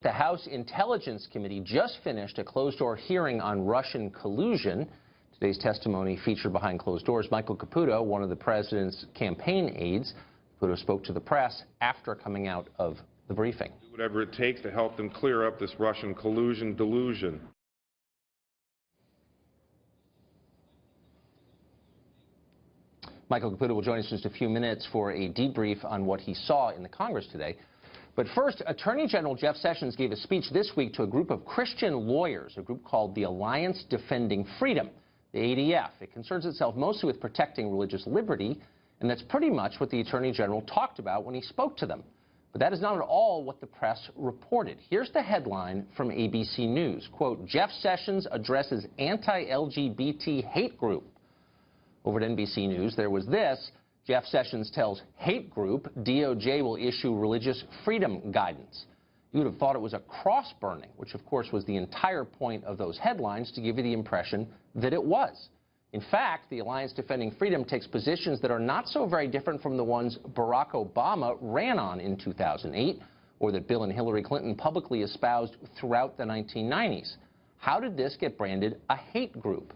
The House Intelligence Committee just finished a closed-door hearing on Russian collusion. Today's testimony featured behind closed doors. Michael Caputo, one of the president's campaign aides, Caputo spoke to the press after coming out of the briefing. Do whatever it takes to help them clear up this Russian collusion delusion. Michael Caputo will join us in just a few minutes for a debrief on what he saw in the Congress today. But first, Attorney General Jeff Sessions gave a speech this week to a group of Christian lawyers, a group called the Alliance Defending Freedom, the ADF. It concerns itself mostly with protecting religious liberty, and that's pretty much what the Attorney General talked about when he spoke to them. But that is not at all what the press reported. Here's the headline from ABC News. Quote, Jeff Sessions addresses anti-LGBT hate group. Over at NBC News, there was this. Jeff Sessions tells hate group DOJ will issue religious freedom guidance. You would have thought it was a cross burning, which of course was the entire point of those headlines, to give you the impression that it was. In fact, the Alliance Defending Freedom takes positions that are not so very different from the ones Barack Obama ran on in 2008, or that Bill and Hillary Clinton publicly espoused throughout the 1990s. How did this get branded a hate group?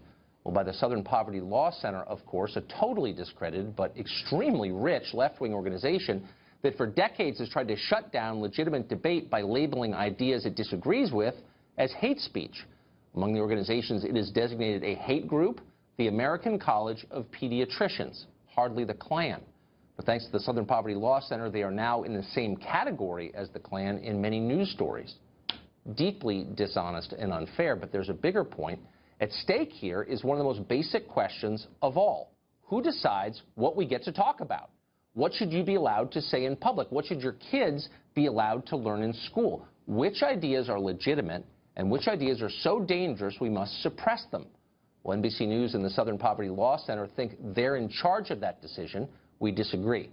Well, by the Southern Poverty Law Center, of course, a totally discredited but extremely rich left-wing organization that for decades has tried to shut down legitimate debate by labeling ideas it disagrees with as hate speech. Among the organizations it has designated a hate group, the American College of Pediatricians, hardly the Klan. But thanks to the Southern Poverty Law Center, they are now in the same category as the Klan in many news stories. Deeply dishonest and unfair, but there's a bigger point. At stake here is one of the most basic questions of all. Who decides what we get to talk about? What should you be allowed to say in public? What should your kids be allowed to learn in school? Which ideas are legitimate and which ideas are so dangerous we must suppress them? Well, NBC News and the Southern Poverty Law Center think they're in charge of that decision. We disagree.